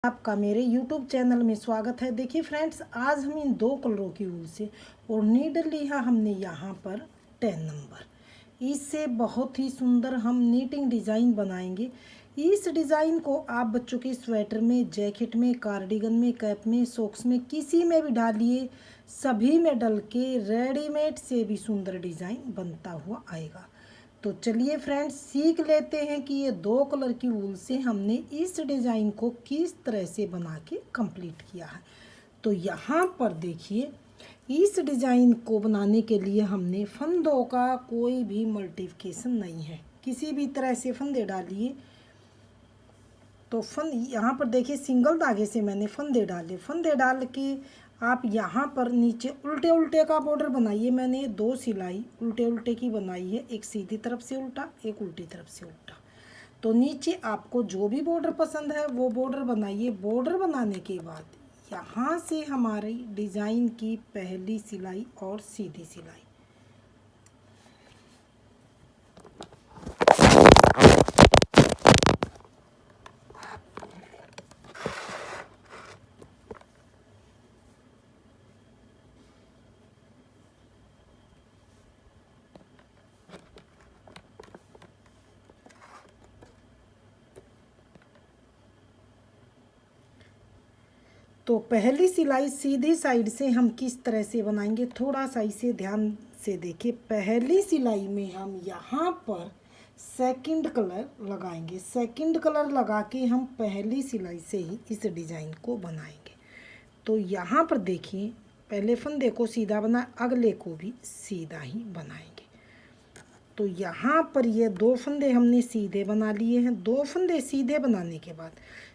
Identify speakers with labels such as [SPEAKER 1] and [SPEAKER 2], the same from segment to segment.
[SPEAKER 1] आपका मेरे YouTube channel में स्वागत है। देखिए फ्रेंड्स, आज हम इन दो कलरों की ऊल से और नीडल लिया हमने यहाँ पर 10 नंबर। इससे बहुत ही सुंदर हम नीटिंग डिज़ाइन बनाएंगे। इस डिज़ाइन को आप बच्चों के स्वेटर में, जैकेट में, कार्डिगन में, कैप में, सॉक्स में, किसी में भी डालिए, सभी में डल के रेडीमेड से भी सुंदर डिज़ाइन बनता हुआ आएगा। तो चलिए फ्रेंड्स, सीख लेते हैं कि ये दो कलर की वूल से हमने इस डिज़ाइन को किस तरह से बना के कंप्लीट किया है। तो यहाँ पर देखिए, इस डिज़ाइन को बनाने के लिए हमने फंदों का कोई भी मल्टीप्लिकेशन नहीं है। किसी भी तरह से फंदे डालिए। तो फंद यहाँ पर देखिए, सिंगल धागे से मैंने फंदे डाले। फंदे डाल के आप यहाँ पर नीचे उल्टे उल्टे का बॉर्डर बनाइए। मैंने दो सिलाई उल्टे उल्टे की बनाई है, एक सीधी तरफ से उल्टा, एक उल्टी तरफ से उल्टा। तो नीचे आपको जो भी बॉर्डर पसंद है वो बॉर्डर बनाइए। बॉर्डर बनाने के बाद यहाँ से हमारी डिज़ाइन की पहली सिलाई और सीधी सिलाई। तो पहली सिलाई सीधी साइड से हम किस तरह से बनाएंगे, थोड़ा सा इसे ध्यान से देखिए। पहली सिलाई में हम यहाँ पर सेकंड कलर लगाएंगे। सेकंड कलर लगा के हम पहली सिलाई से ही इस डिज़ाइन को बनाएंगे। तो यहाँ पर देखिए, पहले फंदे को सीधा बना, अगले को भी सीधा ही बनाएंगे। तो यहाँ पर ये दो फंदे हमने सीधे बना लिए हैं। दो फंदे सीधे बनाने के बाद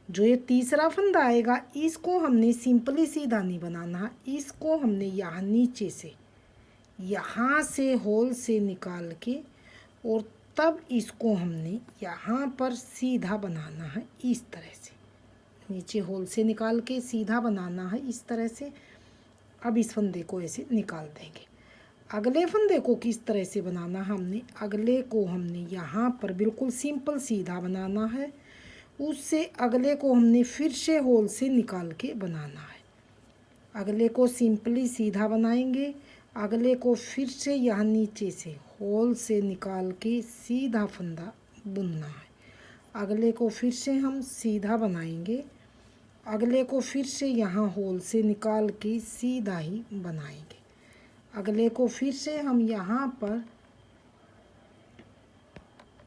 [SPEAKER 1] जो ये तीसरा फंदा आएगा, इसको हमने सिंपली सीधा नहीं बनाना है। इसको हमने यहाँ नीचे से, यहाँ से होल से निकाल के और तब इसको हमने यहाँ पर सीधा बनाना है। इस तरह से नीचे होल से निकाल के सीधा बनाना है इस तरह से। अब इस फंदे को ऐसे निकाल देंगे। अगले फंदे को किस तरह से बनाना, हमने अगले को हमने यहाँ पर बिल्कुल सिंपल सीधा बनाना है। उससे अगले को हमने फिर से होल से निकाल के बनाना है। अगले को सिंपली सीधा बनाएंगे, अगले को फिर से यहाँ नीचे से होल से निकाल के सीधा फंदा बुनना है। अगले को फिर से हम सीधा बनाएंगे, अगले को फिर से यहाँ होल से निकाल के सीधा ही बनाएंगे। अगले को फिर से हम यहाँ पर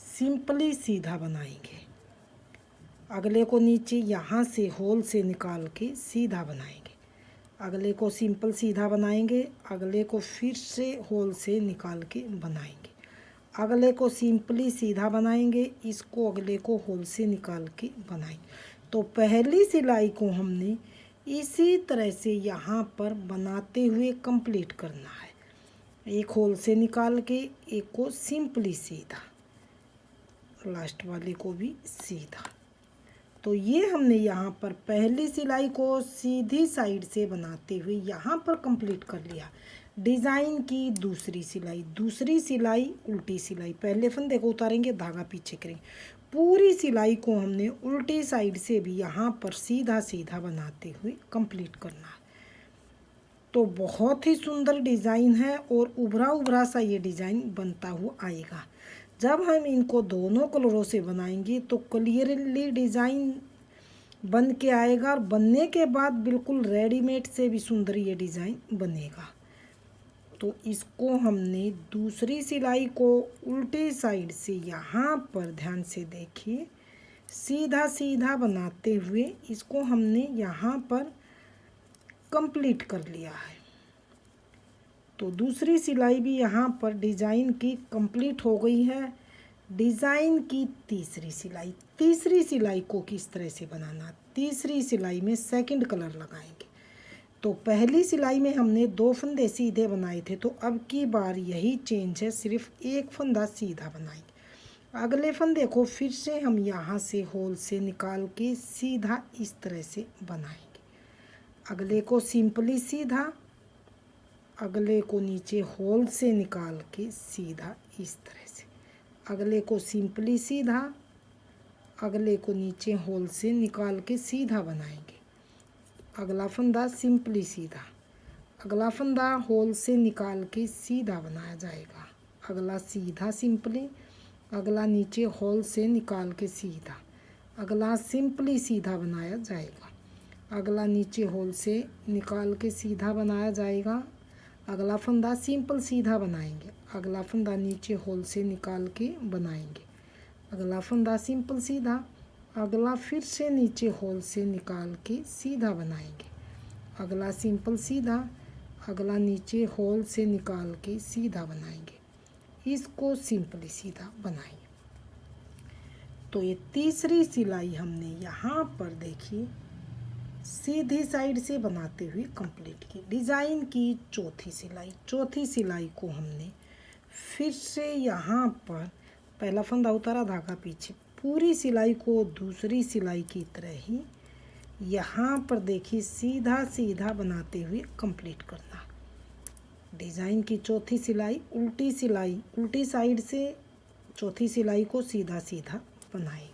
[SPEAKER 1] सिंपली सीधा बनाएंगे। अगले को नीचे यहाँ से होल से निकाल के सीधा बनाएंगे। अगले को सिंपल सीधा बनाएंगे, अगले को फिर से होल से निकाल के बनाएंगे। अगले को सिंपली सीधा बनाएंगे, इसको अगले को होल से निकाल के बनाएंगे। तो पहली सिलाई को हमने इसी तरह से यहाँ पर बनाते हुए कंप्लीट करना है। एक होल से निकाल के, एक को सिंपली सीधा, लास्ट वाले को भी सीधा। तो ये हमने यहाँ पर पहली सिलाई को सीधी साइड से बनाते हुए यहाँ पर कंप्लीट कर लिया। डिज़ाइन की दूसरी सिलाई उल्टी सिलाई, पहले फंदे को उतारेंगे, धागा पीछे करेंगे। पूरी सिलाई को हमने उल्टी साइड से भी यहाँ पर सीधा सीधा बनाते हुए कंप्लीट करना है। तो बहुत ही सुंदर डिज़ाइन है और उभरा उभरा सा ये डिज़ाइन बनता हुआ आएगा। जब हम इनको दोनों कलरों से बनाएंगे तो क्लियरली डिज़ाइन बन के आएगा और बनने के बाद बिल्कुल रेडीमेड से भी सुंदर ये डिज़ाइन बनेगा। तो इसको हमने दूसरी सिलाई को उल्टी साइड से यहाँ पर ध्यान से देखिए, सीधा सीधा बनाते हुए इसको हमने यहाँ पर कंप्लीट कर लिया है। तो दूसरी सिलाई भी यहाँ पर डिज़ाइन की कंप्लीट हो गई है। डिज़ाइन की तीसरी सिलाई को किस तरह से बनाना, तीसरी सिलाई में सेकंड कलर लगाएंगे। तो पहली सिलाई में हमने दो फंदे सीधे बनाए थे, तो अब की बार यही चेंज है, सिर्फ एक फंदा सीधा बनाएंगे। अगले फंदे को फिर से हम यहाँ से होल से निकाल के सीधा इस तरह से बनाएंगे। अगले को सिंपली सीधा, अगले को नीचे होल से निकाल के सीधा इस तरह से, अगले को सिंपली सीधा, अगले को नीचे होल से निकाल के सीधा बनाएंगे। अगला फंदा सिंपली सीधा, अगला फंदा होल से निकाल के सीधा बनाया जाएगा। अगला सीधा सिंपली, अगला नीचे होल से निकाल के सीधा, अगला सिंपली सीधा बनाया जाएगा। अगला नीचे होल से निकाल के सीधा बनाया जाएगा। अगला फंदा सिंपल सीधा बनाएंगे। अगला फंदा नीचे होल से निकाल के बनाएंगे। अगला फंदा सिंपल सीधा, अगला फिर से नीचे होल से निकाल के सीधा बनाएंगे। अगला सिंपल सीधा, अगला नीचे होल से निकाल के सीधा बनाएंगे। इसको सिंपली सीधा बनाएंगे। तो ये तीसरी सिलाई हमने यहाँ पर देखिए सीधी साइड से बनाते हुए कंप्लीट की। डिज़ाइन की चौथी सिलाई को हमने फिर से यहाँ पर पहला फंदा उतारा, धागा पीछे, पूरी सिलाई को दूसरी सिलाई की तरह ही यहाँ पर देखिए सीधा सीधा बनाते हुए कंप्लीट करना। डिज़ाइन की चौथी सिलाई, उल्टी साइड से चौथी सिलाई को सीधा सीधा बनाएंगे।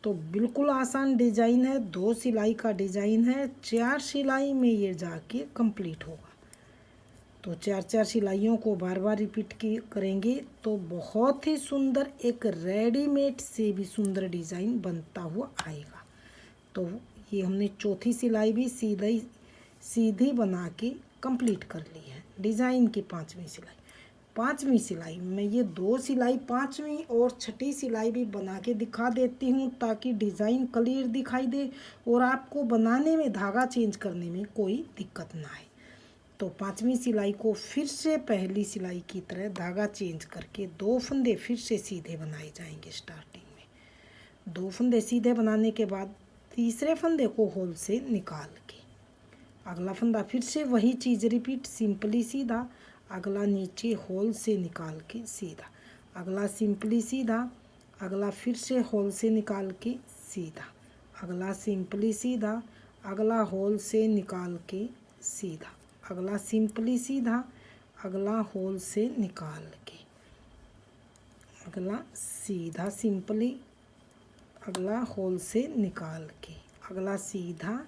[SPEAKER 1] तो बिल्कुल आसान डिज़ाइन है, 2 सिलाई का डिज़ाइन है, 4 सिलाई में ये जाके कंप्लीट होगा। तो 4 सिलाइयों को बार बार रिपीट करेंगे तो बहुत ही सुंदर, एक रेडीमेड से भी सुंदर डिज़ाइन बनता हुआ आएगा। तो ये हमने चौथी सिलाई भी सीधी बना के कंप्लीट कर ली है। डिज़ाइन की पाँचवीं सिलाई में ये 2 सिलाई 5वीं और 6ठी सिलाई भी बना के दिखा देती हूँ ताकि डिज़ाइन क्लियर दिखाई दे और आपको बनाने में, धागा चेंज करने में कोई दिक्कत ना आए। तो 5वीं सिलाई को फिर से पहली सिलाई की तरह धागा चेंज करके 2 फंदे फिर से सीधे बनाए जाएंगे। स्टार्टिंग में 2 फंदे सीधे बनाने के बाद तीसरे फंदे को होल से निकाल के अगला फंदा फिर से वही चीज़ रिपीट, सिंपली सीधा, अगला नीचे होल से निकाल के सीधा, अगला सिंपली सीधा, अगला फिर से होल से निकाल के सीधा, अगला सिंपली सीधा, अगला होल से निकाल के सीधा, अगला सिंपली सीधा, अगला होल से निकाल के, अगला सीधा सिंपली, अगला होल से निकाल के, अगला सीधा,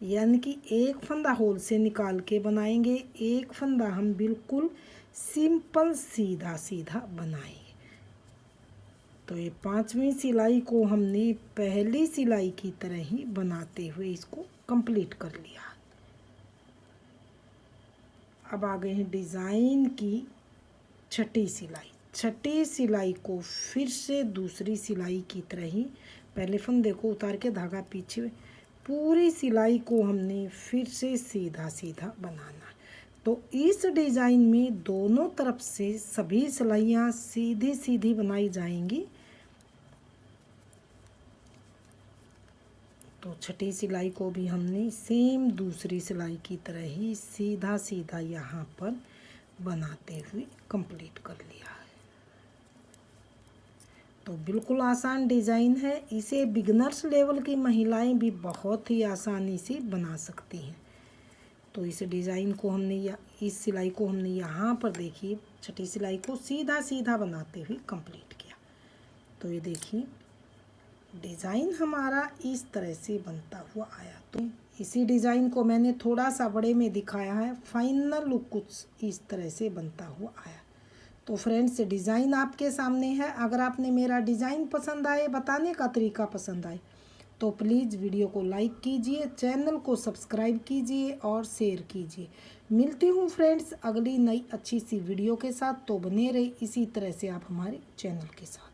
[SPEAKER 1] यानी कि एक फंदा होल से निकाल के बनाएंगे, एक फंदा हम बिल्कुल सिंपल सीधा सीधा बनाएंगे। तो ये 5वीं सिलाई को हमने पहली सिलाई की तरह ही बनाते हुए इसको कंप्लीट कर लिया। अब आ गए हैं डिज़ाइन की 6ठी सिलाई। 6ठी सिलाई को फिर से दूसरी सिलाई की तरह ही पहले फंदे को उतार के धागा पीछे, पूरी सिलाई को हमने फिर से सीधा सीधा बनाना। तो इस डिज़ाइन में दोनों तरफ से सभी सिलाइयाँ सीधी सीधी बनाई जाएंगी। तो 6ठी सिलाई को भी हमने सेम दूसरी सिलाई की तरह ही सीधा सीधा यहाँ पर बनाते हुए कंप्लीट कर लिया है। तो बिल्कुल आसान डिज़ाइन है, इसे बिगनर्स लेवल की महिलाएं भी बहुत ही आसानी से बना सकती हैं। तो इस डिज़ाइन को हमने इस सिलाई को हमने यहाँ पर देखिए 6ठी सिलाई को सीधा सीधा बनाते हुए कंप्लीट किया। तो ये देखिए डिज़ाइन हमारा इस तरह से बनता हुआ आया। तो इसी डिज़ाइन को मैंने थोड़ा सा बड़े में दिखाया है, फाइनल लुक कुछ इस तरह से बनता हुआ आया। तो फ्रेंड्स डिज़ाइन आपके सामने है। अगर आपने मेरा डिज़ाइन पसंद आए, बताने का तरीका पसंद आए तो प्लीज़ वीडियो को लाइक कीजिए, चैनल को सब्सक्राइब कीजिए और शेयर कीजिए। मिलती हूँ फ्रेंड्स अगली नई अच्छी सी वीडियो के साथ। तो बने रहे इसी तरह से आप हमारे चैनल के साथ।